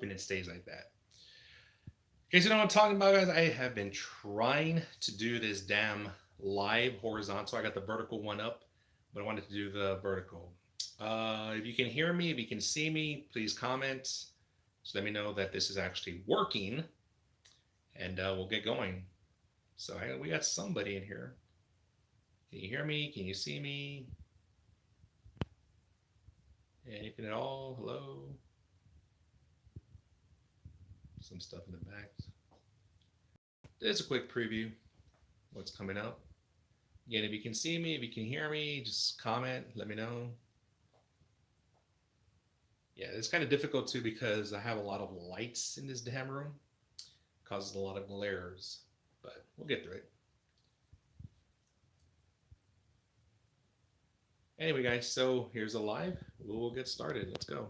hoping it stays like that. Okay, so you know what I'm talking about, guys? I have been trying to do this damn live horizontal. I got the vertical one up, but I wanted to do the vertical. If you can hear me, if you can see me, please comment. So let me know that this is actually working, and we'll get going. So we got somebody in here. Can you hear me? Can you see me? Anything at all? Hello? Some stuff in the back. There's a quick preview. What's coming up. Again, if you can see me, if you can hear me, just comment, let me know. Yeah, it's kind of difficult too because I have a lot of lights in this damn room. Causes a lot of glares, but we'll get through it. Anyway, guys, so here's a live. We'll get started. Let's go.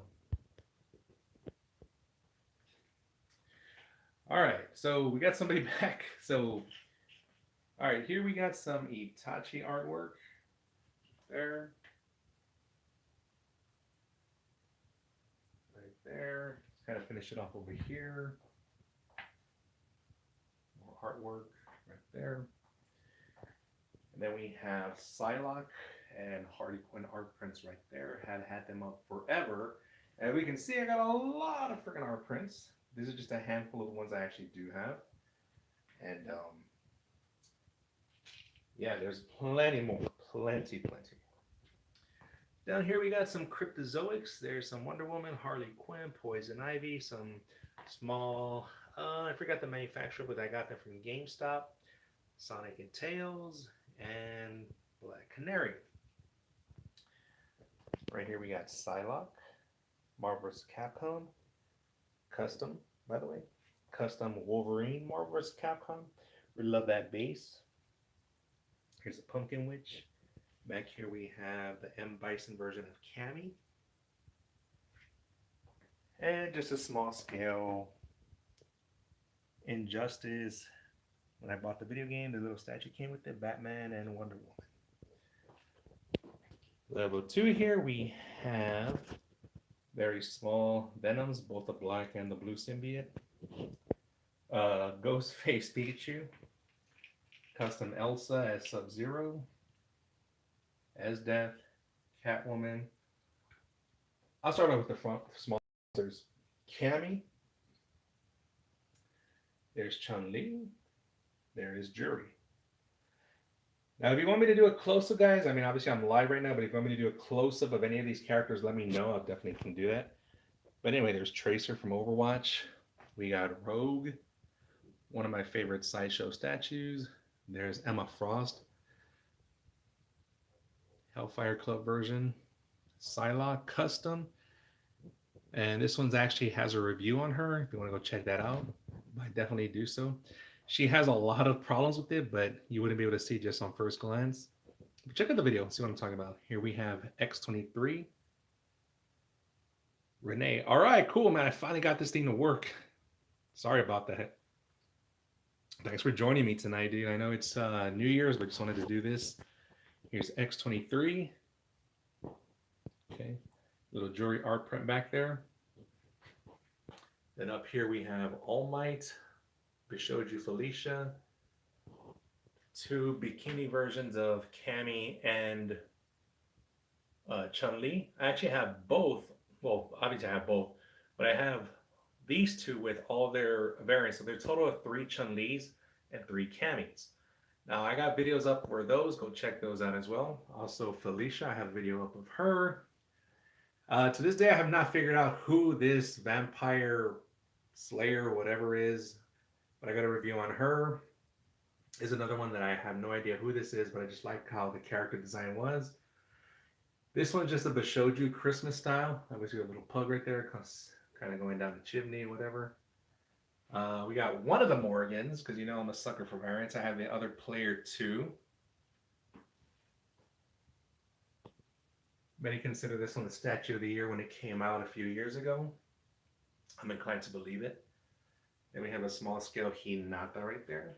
All right, so we got somebody back. So, all right, here we got some Itachi artwork there. Right there. Let's kind of finish it off over here. More artwork right there. And then we have Psylocke and Harley Quinn art prints right there. Have had them up forever. And we can see I got a lot of freaking art prints. These are just a handful of the ones I actually do have. And yeah, there's plenty more. Plenty more. Down here we got some Cryptozoics. There's some Wonder Woman, Harley Quinn, Poison Ivy, some small, I forgot the manufacturer, but I got them from GameStop. Sonic and Tails, and Black Canary. Right here we got Psylocke, Marvel vs. Capcom, custom, by the way. Custom Wolverine Marvel vs. Capcom. We love that base. Here's a Pumpkin Witch. Back here we have the M. Bison version of Cammy. And just a small scale Injustice. When I bought the video game, the little statue came with it, Batman and Wonder Woman. Level 2 here, we have very small Venoms, both the black and the blue symbiote. Ghostface Pikachu. Custom Elsa as Sub-Zero. As Death, Catwoman. I'll start off with the front small. There's Cammy. There's Chun-Li. There is Jury. Now, if you want me to do a close-up, guys, I mean, obviously I'm live right now, but if you want me to do a close-up of any of these characters, let me know. I definitely can do that. But anyway, there's Tracer from Overwatch. We got Rogue, one of my favorite Sideshow statues. There's Emma Frost, Hellfire Club version. Psylocke Custom. And this one's actually has a review on her. If you want to go check that out, I definitely do so. She has a lot of problems with it, but you wouldn't be able to see just on first glance. But check out the video, see what I'm talking about. Here we have X-23. Renee. All right, cool, man. I finally got this thing to work. Sorry about that. Thanks for joining me tonight, dude. I know it's New Year's, but just wanted to do this. Here's X-23. Okay. Little jewelry art print back there. Then up here we have All Might, Bishoju Felicia, two bikini versions of Cammy and Chun-Li. I actually have both. Well, obviously I have both, but I have these two with all their variants. So there's a total of 3 Chun-Lis and 3 Cammys. Now I got videos up for those. Go check those out as well. Also Felicia, I have a video up of her. To this day, I have not figured out who this vampire slayer, whatever is, but I got a review on her. Is another one that I have no idea who this is, but I just like how the character design was. This one's just a Bishoju Christmas style. Obviously, a little pug right there, kind of going down the chimney, whatever. We got one of the Morgans, because you know I'm a sucker for variants. I have the other player 2. Many consider this one the statue of the year when it came out a few years ago. I'm inclined to believe it. Then we have a small scale Hinata right there.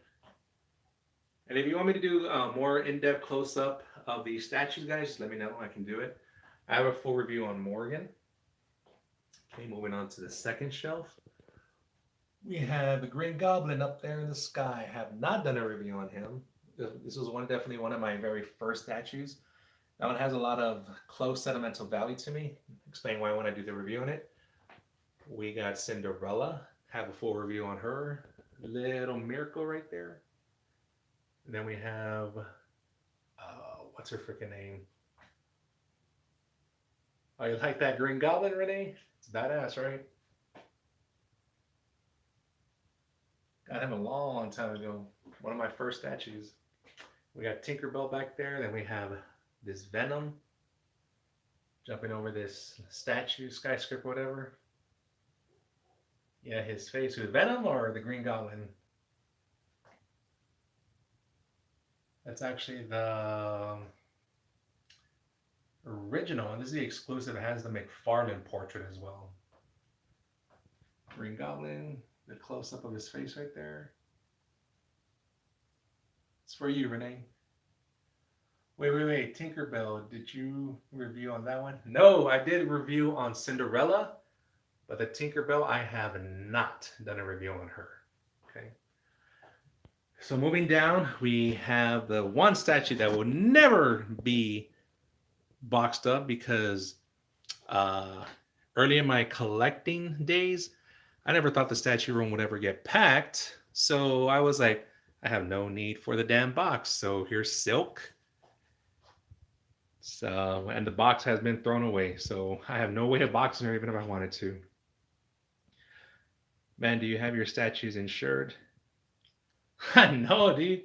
And if you want me to do more in-depth close-up of these statues, guys, just let me know. I can do it. I have a full review on Morgan. Okay, moving on to the second shelf. We have the Green Goblin up there in the sky. Have not done a review on him. This was definitely one of my very first statues. That one has a lot of close sentimental value to me. Explain why when I do the review on it. We got Cinderella. Have a full review on her. Little Miracle right there. And then we have, what's her freaking name? Oh, you like that Green Goblin, Renee? It's badass, right? Got him a long time ago. One of my first statues. We got Tinkerbell back there. Then we have this Venom jumping over this statue, skyscraper, whatever. Yeah, his face. With Venom or the Green Goblin? That's actually the original, and this is the exclusive. It has the McFarlane portrait as well. Green Goblin, the close-up of his face right there. It's for you, Renee. Wait. Tinkerbell, did you review on that one? No, I did review on Cinderella, but the Tinkerbell, I have not done a review on her. Okay. So moving down, we have the one statue that will never be boxed up because early in my collecting days, I never thought the statue room would ever get packed. So I was like, I have no need for the damn box. So here's Silk. So, and the box has been thrown away. So I have no way of boxing her even if I wanted to. Man, do you have your statues insured? No, dude.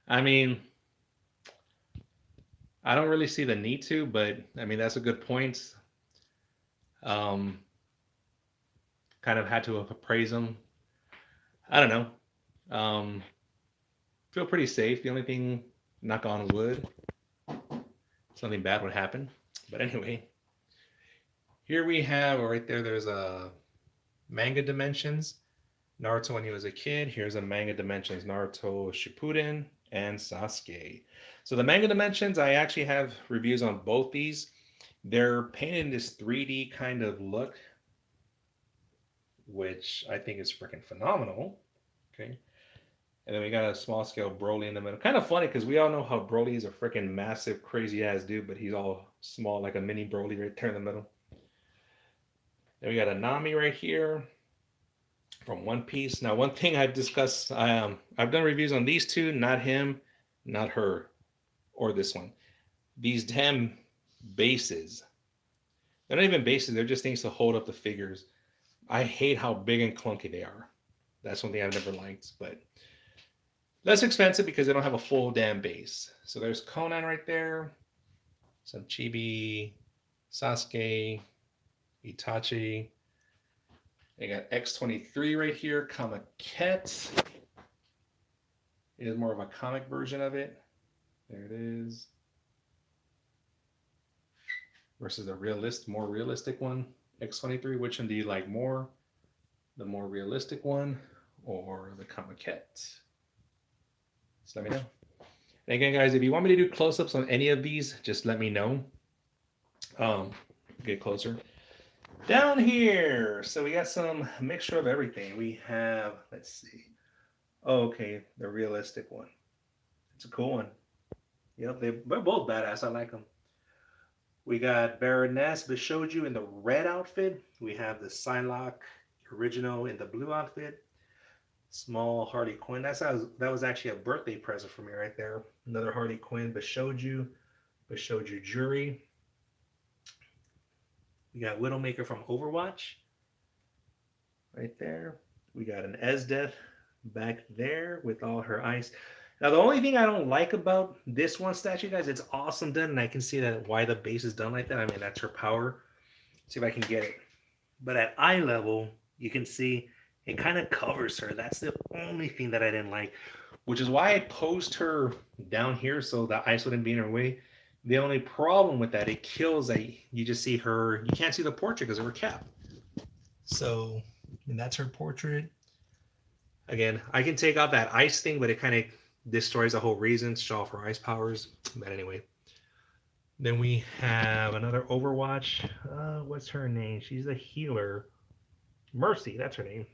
I mean, I don't really see the need to, but I mean, that's a good point. Kind of had to appraise them. I don't know. Feel pretty safe. The only thing, knock on wood, something bad would happen. But anyway, here we have right there. There's a manga dimensions Naruto when he was a kid. Here's a manga dimensions Naruto Shippuden and Sasuke. So the manga dimensions, I actually have reviews on both these. They're painted in this 3D kind of look, which I think is freaking phenomenal. Okay. And then we got a small scale Broly in the middle. Kind of funny because we all know how Broly is a freaking massive, crazy ass dude, but he's all small, like a mini Broly right there in the middle. Then we got a Nami right here from One Piece. Now, one thing I've discussed, I've done reviews on these two, not him, not her, or this one. These damn bases. They're not even bases, they're just things to hold up the figures. I hate how big and clunky they are. That's one thing I've never liked, but less expensive because they don't have a full damn base. So there's Conan right there. Some Chibi, Sasuke, Itachi. They got X-23 right here, Kamaket. It is more of a comic version of it. There it is. Versus a more realistic one. X-23, which one do you like more? The more realistic one or the Kamaket? Just let me know. And again, guys, if you want me to do close-ups on any of these, just let me know. Get closer. Down here, so we got some mixture of everything. We have, let's see. Oh, okay, the realistic one. It's a cool one. Yep, they're both badass. I like them. We got Baroness Bishoju in the red outfit. We have the Psylocke original in the blue outfit. Small Harley Quinn. That was actually a birthday present for me right there. Another Harley Quinn, Bishoju Jury. We got Widowmaker from Overwatch right there. We got an Esdeath back there with all her eyes. Now, the only thing I don't like about this one statue, guys, it's awesome done, and I can see that why the base is done like that. I mean, that's her power. Let's see if I can get it. But at eye level, you can see it kind of covers her. That's the only thing that I didn't like, which is why I posed her down here so the ice wouldn't be in her way. The only problem with that, it kills that you just see her, you can't see the portrait because of her cap. So, and that's her portrait. Again, I can take out that ice thing, but it kind of destroys the whole reason to show off her ice powers. But anyway, Then we have another Overwatch. What's her name? She's a healer. Mercy, that's her name.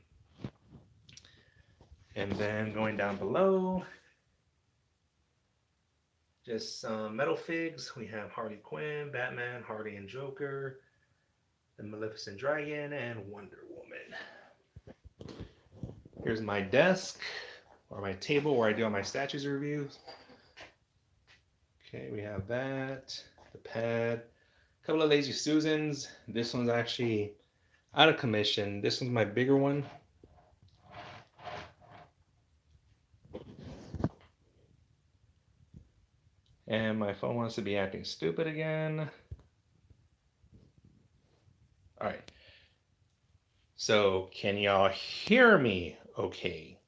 And then going down below, just some metal figs. We have Harley Quinn, Batman, Harley and Joker, the Maleficent Dragon, and Wonder Woman. Here's my desk, or my table where I do all my statues reviews. Okay, we have that, the pad, a couple of Lazy Susans. This one's actually out of commission. This one's my bigger one. And my phone wants to be acting stupid again. All right. So can y'all hear me okay?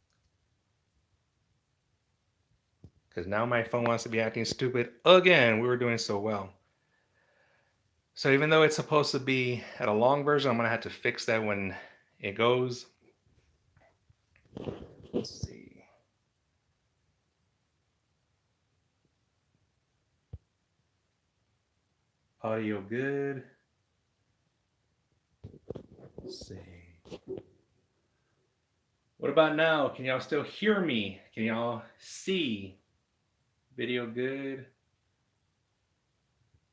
Because now my phone wants to be acting stupid again. We were doing so well. So even though it's supposed to be at a long version, I'm going to have to fix that when it goes. Let's see. Audio good. Let's see. What about now? Can y'all still hear me? Can y'all see? Video good.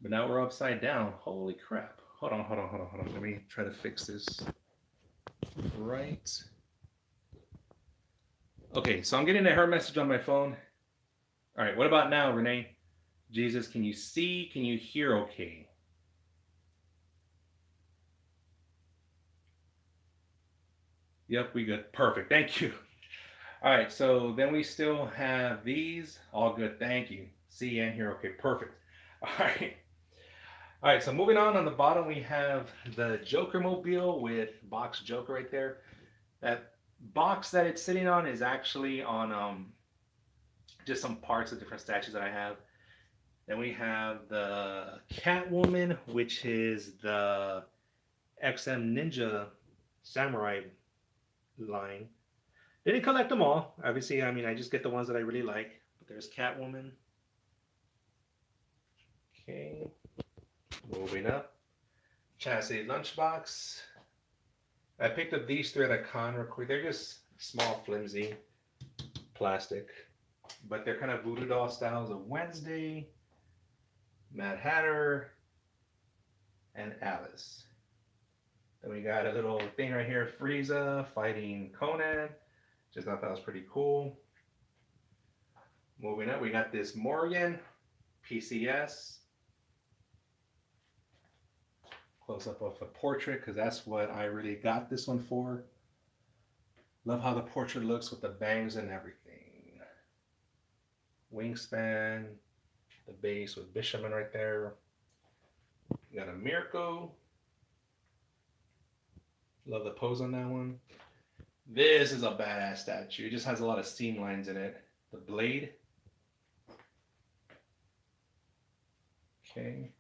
But now we're upside down. Holy crap. Hold on. Let me try to fix this. Right. Okay, so I'm getting an error message on my phone. All right, what about now, Renee? Jesus, can you see? Can you hear okay? Yep, we good. Perfect. Thank you. All right, so then we still have these. All good. Thank you. See and hear okay. Perfect. All right. All right, so moving on the bottom, we have the Joker Mobile with box Joker right there. That box that it's sitting on is actually on just some parts of different statues that I have. Then we have the Catwoman, which is the XM Ninja Samurai line. Didn't collect them all. Obviously, I mean, I just get the ones that I really like. But there's Catwoman. Okay. Moving up. Chassis Lunchbox. I picked up these three at a con real quick. They're just small, flimsy plastic. But they're kind of voodoo doll styles of Wednesday, Mad Hatter, and Alice. Then we got a little thing right here, Frieza fighting Conan. Just thought that was pretty cool. Moving up, we got this Morgan, PCS. Close up of a portrait, because that's what I really got this one for. Love how the portrait looks with the bangs and everything. Wingspan, the base with Bishaman right there. We got a Mirko. Love the pose on that one. This is a badass statue. It just has a lot of seam lines in it. The blade. Okay.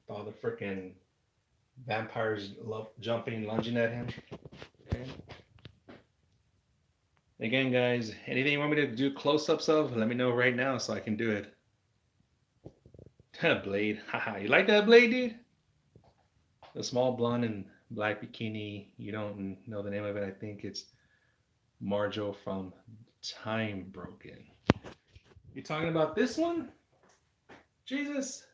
All the freaking vampires jumping, lunging at him. Okay. Again, guys, anything you want me to do close-ups of, let me know right now so I can do it. Blade. Haha. You like that blade, dude? The small blonde and black bikini. You don't know the name of it. I think it's Marjo from Time Broken. You talking about this one? Jesus?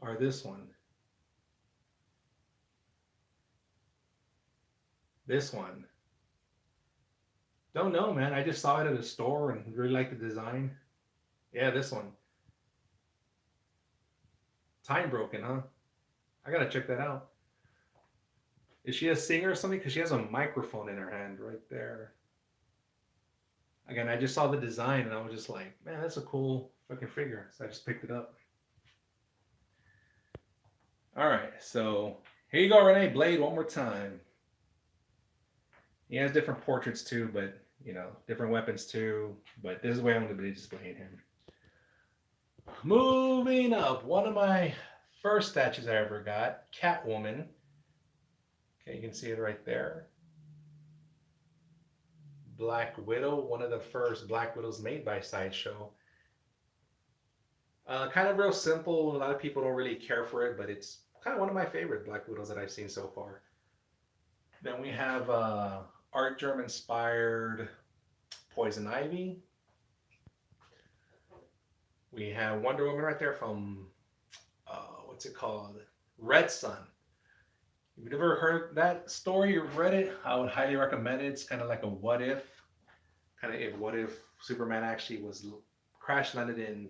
Or this one? This one? Don't know, man. I just saw it at a store and really like the design. Yeah, this one. Time Broken, huh? I gotta check that out. Is she a singer or something? Because she has a microphone in her hand right there. Again, I just saw the design and I was just like, man, that's a cool fucking figure. So I just picked it up. All right, so here you go, Renee. Blade one more time. He has different portraits too, but you know, different weapons too. But this is the way I'm going to be displaying him. Moving up, one of my first statues I ever got, Catwoman. Okay, you can see it right there. Black Widow, one of the first Black Widows made by Sideshow. Kind of real simple. A lot of people don't really care for it, but it's kind of one of my favorite Black Widows that I've seen so far. Then we have Art Germ inspired Poison Ivy. We have Wonder Woman right there from what's it called? Red Sun. If you've ever heard that story or read it, I would highly recommend it. It's kind of like a what if, kind of if what if Superman actually was crash landed in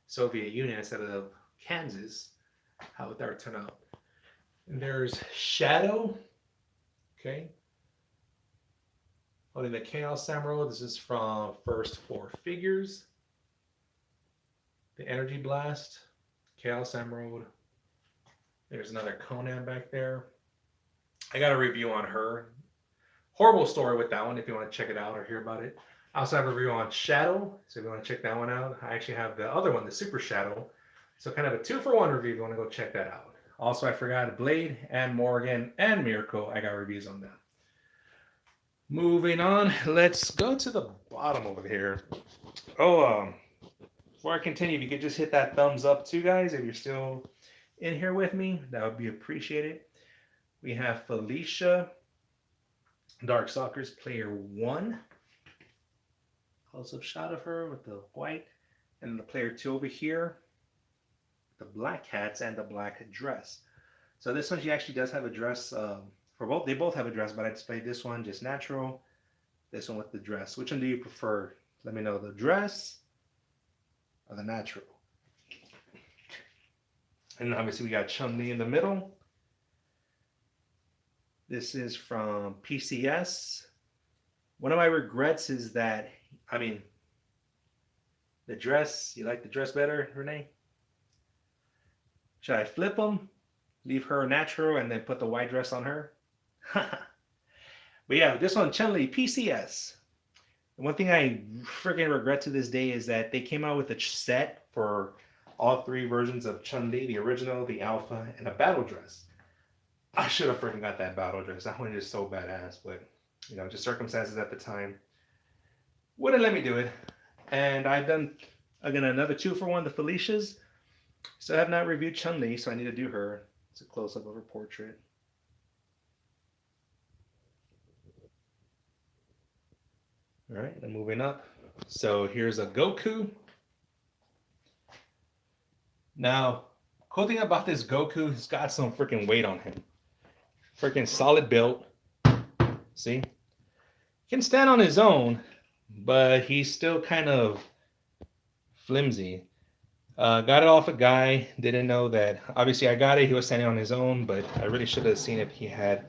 Soviet Union instead of Kansas, how would that turn out? And there's Shadow, okay, holding the Chaos Emerald. This is from First Four Figures. The Energy Blast, Chaos Emerald. There's another Conan back there. I got a review on her. Horrible story with that one if you want to check it out or hear about it. I also have a review on Shadow, so if you want to check that one out. I actually have the other one, the Super Shadow. So kind of a 2-for-1 review if you want to go check that out. Also, I forgot Blade and Morgan and Miracle. I got reviews on them. Moving on, let's go to the bottom over here. Oh, before I continue, if you could just hit that thumbs up too, guys, if you're still in here with me, that would be appreciated. We have Felicia, Darkstalkers Player 1. Close-up shot of her with the white. And the Player 2 over here, the black hats and the black dress. So this one, she actually does have a dress for both. They both have a dress, but I displayed this one just natural. This one with the dress. Which one do you prefer? Let me know, the dress or the natural. And obviously we got Chun-Li in the middle. This is from PCS. One of my regrets is that, I mean, the dress, you like the dress better, Renee? Should I flip them? Leave her natural and then put the white dress on her? But yeah, this one, Chun-Li, PCS. The one thing I freaking regret to this day is that they came out with a set for all 3 versions of Chun-Li, the original, the alpha, and a battle dress. I should have freaking got that battle dress. That one is so badass, but you know, just circumstances at the time wouldn't let me do it. And I've done, again, another 2-for-1, the Felicias. Still have not reviewed Chun-Li, so I need to do her. It's a close-up of her portrait. All right, then moving up. So here's a Goku. Now, cool thing about this Goku, he's got some freaking weight on him. Freaking solid build. See? He can stand on his own, but he's still kind of flimsy. Got it off a guy. Didn't know that. Obviously, I got it. He was standing on his own, but I really should have seen if he had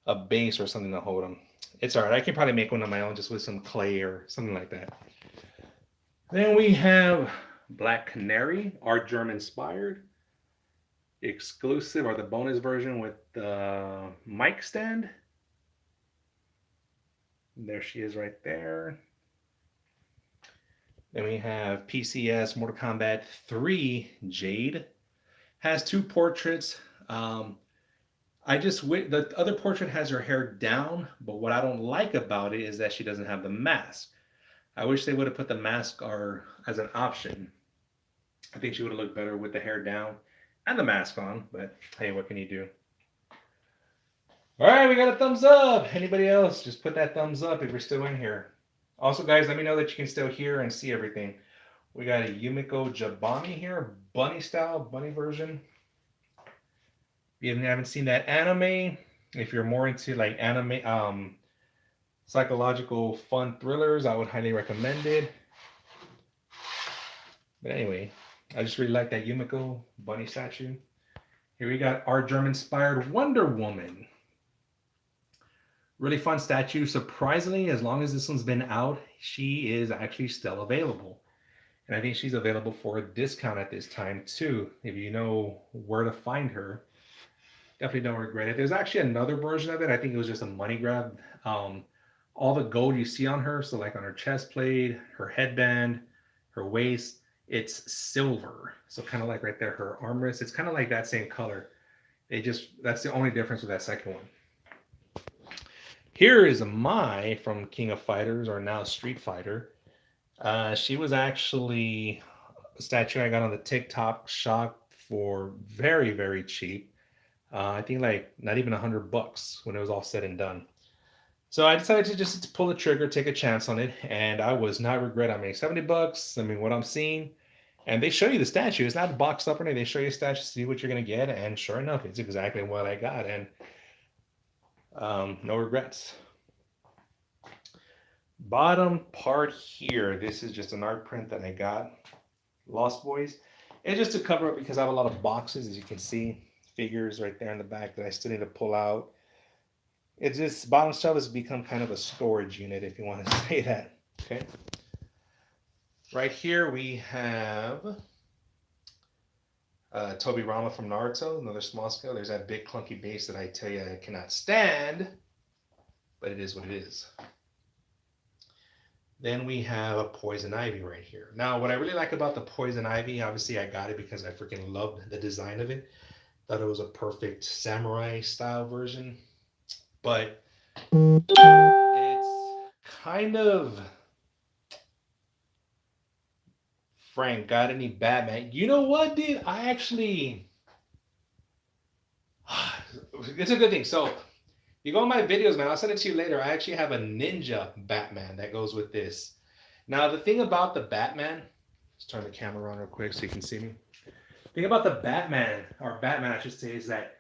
a base or something to hold him. It's all right. I can probably make one on my own just with some clay or something like that. Then we have Black Canary, Art Germ inspired. Exclusive or the bonus version with the mic stand. There she is right there. Then we have PCS Mortal Kombat 3 Jade. Has 2 portraits. The other portrait has her hair down, but what I don't like about it is that she doesn't have the mask. I wish they would have put the mask as an option. I think she would have looked better with the hair down and the mask on, but hey, what can you do? All right, we got a thumbs up. Anybody else? Just put that thumbs up if you're still in here. Also, guys, let me know that you can still hear and see everything. We got a Yumiko Jabami here, bunny style, bunny version. If you haven't seen that anime, if you're more into like anime, psychological fun thrillers, I would highly recommend it. But anyway, I just really like that Yumiko bunny statue. Here we got Art Germ inspired Wonder Woman. Really fun statue. Surprisingly, as long as this one's been out, she is actually still available. And I think she's available for a discount at this time too. If you know where to find her, definitely don't regret it. There's actually another version of it. I think it was just a money grab. All the gold you see on her, so like on her chest plate, her headband, her waist, it's silver. So kind of like right there, her armrest, it's kind of like that same color. That's the only difference with that second one. Here is Mai from King of Fighters, or now Street Fighter. She was actually statue I got on the TikTok shop for very, very cheap. I think like not even $100 when it was all said and done. So I decided to just pull the trigger, take a chance on it, and I was not regret. I mean, $70. I mean, what I'm seeing, and they show you the statue. It's not boxed up or anything. They show you a statue, see what you're gonna get, and sure enough, it's exactly what I got, and no regrets. Bottom part here, this is just an art print that I got, Lost Boys. It's just to cover up because I have a lot of boxes, as you can see, figures right there in the back that I still need to pull out. It's just, bottom shelf has become kind of a storage unit, if you want to say that. Okay. Right here we have Tobirama from Naruto, another small scale. There's that big clunky base that I tell you I cannot stand, but it is what it is. Then we have a Poison Ivy right here. Now, what I really like about the Poison Ivy, obviously I got it because I freaking loved the design of it. Thought it was a perfect samurai style version. But it's kind of, Frank, got any Batman? You know what, dude? I actually, it's a good thing. So you go on my videos, man. I'll send it to you later. I actually have a ninja Batman that goes with this. Now, the thing about the Batman, let's turn the camera on real quick so you can see me. The thing about the Batman, or Batman, I should say, is that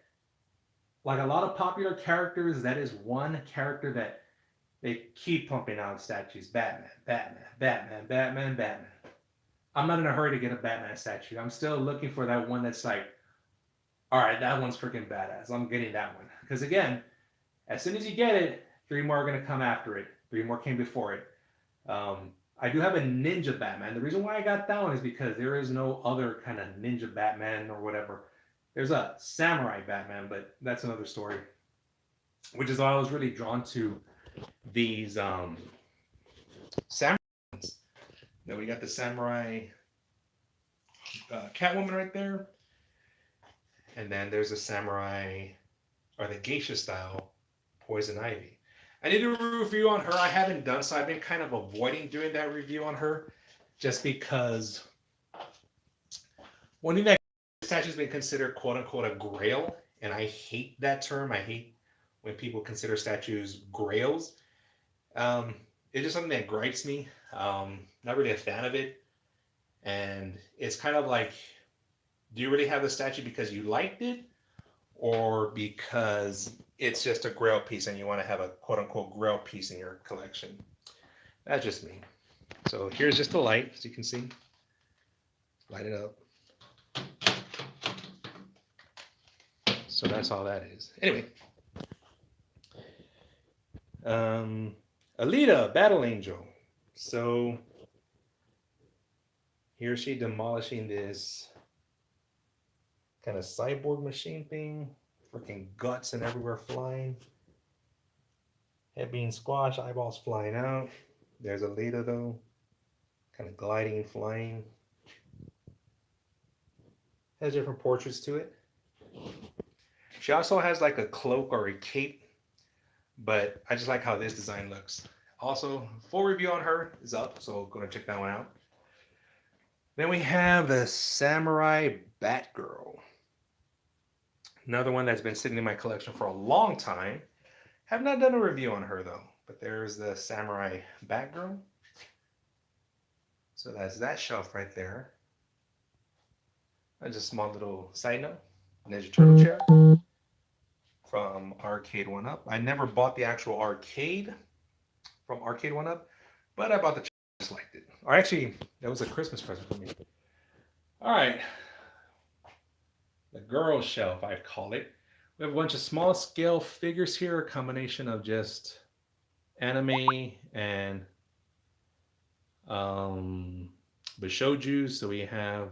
like a lot of popular characters, that is one character that they keep pumping out statues. Batman, Batman, Batman, Batman, Batman. I'm not in a hurry to get a Batman statue. I'm still looking for that one that's like, all right, that one's freaking badass. I'm getting that one. Because again, as soon as you get it, 3 more are going to come after it. 3 more came before it. I do have a ninja Batman. The reason why I got that one is because there is no other kind of ninja Batman or whatever. There's a samurai Batman, but that's another story. Which is why I was really drawn to these samurai. Then we got the samurai Catwoman right there. And then there's a samurai, or the geisha style Poison Ivy. I need a review on her. I haven't done so. I've been kind of avoiding doing that review on her just because one thing that statue has been considered quote unquote a grail, and I hate that term. I hate when people consider statues grails. It's just something that gripes me. Not really a fan of it. And it's kind of like, do you really have the statue because you liked it, or because it's just a grail piece and you want to have a quote unquote grail piece in your collection? That's just me. So here's just the light, as you can see. Light it up. So that's all that is. Anyway. Alita, Battle Angel. So here she demolishing this kind of cyborg machine thing. Freaking guts and everywhere flying. Head being squashed, eyeballs flying out. There's Alita though. Kind of gliding, flying. Has different portraits to it. She also has like a cloak or a cape, but I just like how this design looks. Also, full review on her is up, so go and check that one out. Then we have the Samurai Batgirl. Another one that's been sitting in my collection for a long time. Have not done a review on her though, but there's the Samurai Batgirl. So that's that shelf right there. That's a small little side note. Ninja Turtle chair from Arcade 1-Up. I never bought the actual arcade from Arcade 1-Up, but I bought the chair, just liked it. Or actually, that was a Christmas present for me. All right. The girl shelf, I call it. We have a bunch of small scale figures here, a combination of just anime and Bishouju. So we have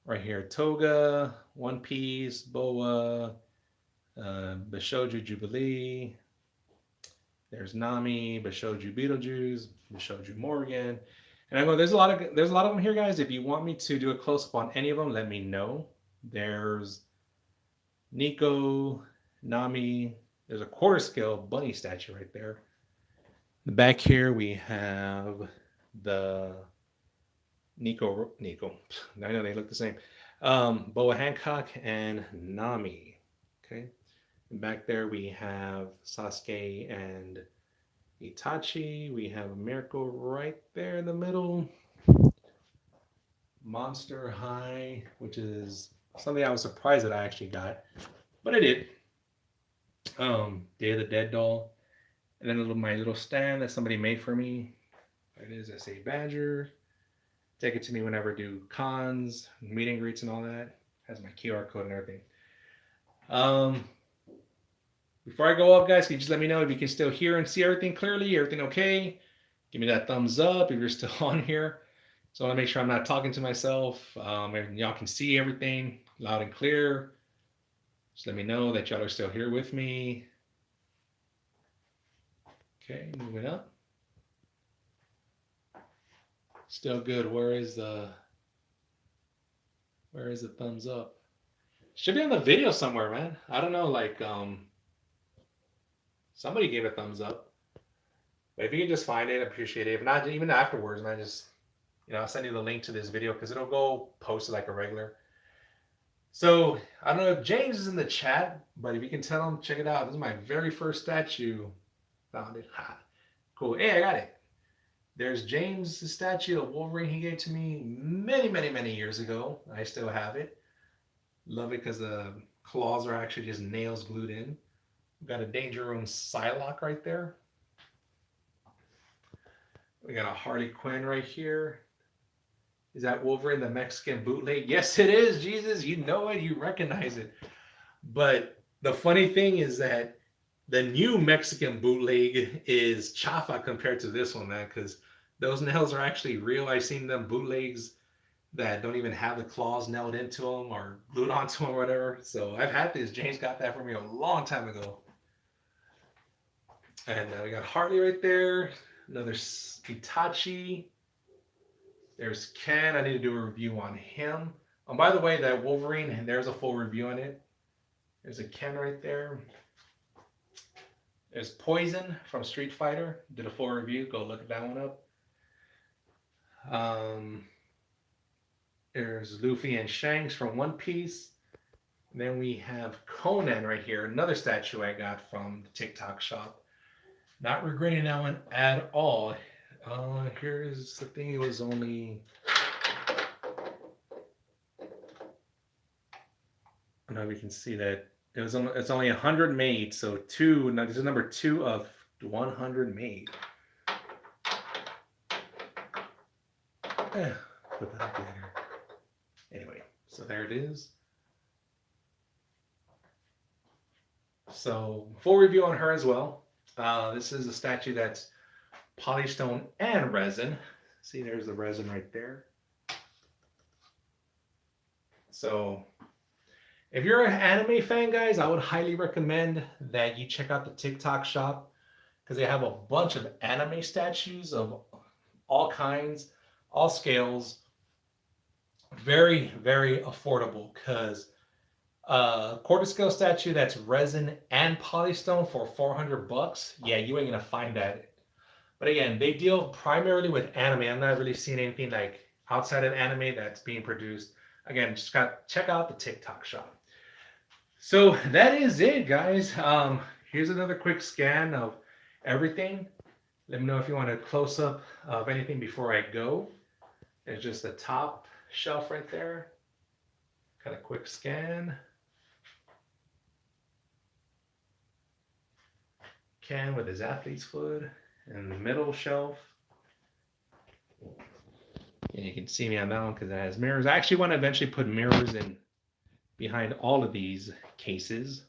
right here Toga, One Piece, Boa, Bishouju Jubilee. There's Nami, Bishouju Beetlejuice, Bishouju Morgan. And I go, there's a lot of them here, guys. If you want me to do a close-up on any of them, let me know. There's Nico, Nami. There's a quarter scale bunny statue right there. In the back here we have the Nico. I know they look the same. Boa Hancock and Nami. Okay. And back there we have Sasuke and Itachi. We have Mirko right there in the middle. Monster High, which is something I was surprised that I actually got, but I did. Day of the Dead doll, and then my little stand that somebody made for me. There it is. S.A. Badger. Take it to me whenever I do cons, meet and greets, and all that. Has my QR code and everything. Um, Before I go up, guys, can you just let me know if you can still hear and see everything clearly? Everything okay? Give me that thumbs up if you're still on here. So I want to make sure I'm not talking to myself. And y'all can see everything loud and clear. Just let me know that y'all are still here with me. Okay, moving up. Still good. Where is the thumbs up? Should be on the video somewhere, man. I don't know, like somebody gave a thumbs up. But if you can just find it, I appreciate it. If not, even afterwards, man, just I'll send you the link to this video because it'll go posted like a regular. So I don't know if James is in the chat, but if you can tell him, check it out. This is my very first statue. Found it. Ha. Cool. Hey, I got it. There's James' statue of Wolverine he gave to me many, many, many years ago. I still have it. Love it because the claws are actually just nails glued in. We've got a Danger Room Psylocke right there. We got a Harley Quinn right here. Is that Wolverine, the Mexican bootleg? Yes, it is, Jesus. You know it. You recognize it. But the funny thing is that the new Mexican bootleg is chafa compared to this one, man, because those nails are actually real. I've seen them bootlegs that don't even have the claws nailed into them or glued onto them or whatever. So I've had this. James got that for me a long time ago. And we got Harley right there. Another Itachi. There's Ken. I need to do a review on him. And by the way, that Wolverine, and there's a full review on it. There's a Ken right there. There's Poison from Street Fighter. Did a full review. Go look that one up. There's Luffy and Shanks from One Piece. And then we have Conan right here. Another statue I got from the TikTok shop. Not regretting that one at all. Here's the thing. It was only... Now we can see that it's only 100 made. So this is number 2 of 100 made. Put that up later. Anyway, so there it is. So full review on her as well. This is a statue that's polystone and resin. See, there's the resin right there. So if you're an anime fan, guys, I would highly recommend that you check out the TikTok shop because they have a bunch of anime statues of all kinds, all scales. Very, very affordable because quarter scale statue that's resin and polystone for $400. Yeah, you ain't gonna find that. But again, they deal primarily with anime. I'm not really seeing anything like outside of anime that's being produced. Again, just check out the TikTok shop. So that is it, guys. Here's another quick scan of everything. Let me know if you want a close up of anything before I go. There's just the top shelf right there. Got a quick scan. Ken with his athlete's foot. And the middle shelf. And you can see me on that one because it has mirrors. I actually want to eventually put mirrors in behind all of these cases.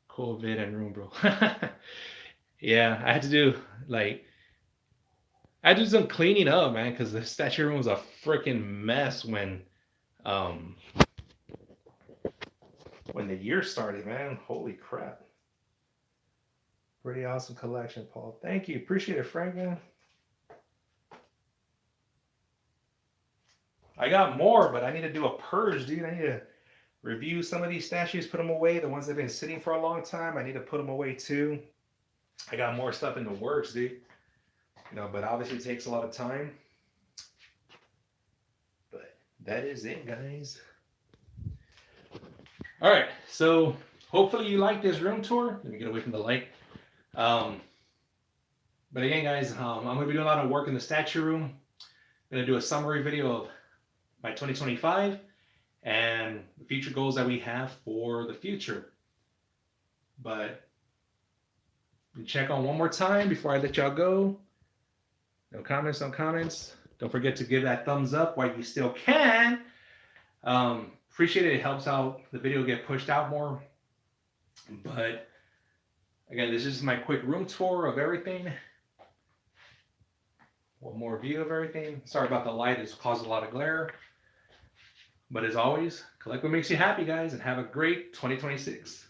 COVID and room, bro. Yeah, I had to do some cleaning up, man, because the statue room was a freaking mess when the year started, man. Holy crap. Pretty awesome collection, Paul. Thank you. Appreciate it, Frank, man. I got more, but I need to do a purge, dude. I need to review some of these statues, put them away. The ones that have been sitting for a long time, I need to put them away too. I got more stuff in the works, dude. but obviously it takes a lot of time. But that is it, guys. All right, so hopefully you like this room tour. Let me get away from the light. But again, guys, I'm going to be doing a lot of work in the statue room. I'm going to do a summary video of my 2025 and the future goals that we have for the future. But check on one more time before I let y'all go. No comments, no comments. Don't forget to give that thumbs up while you still can. Appreciate it. It helps out the video get pushed out more. But again, this is my quick room tour of everything. One more view of everything. Sorry about the light. It's caused a lot of glare. But as always, collect what makes you happy, guys, and have a great 2026.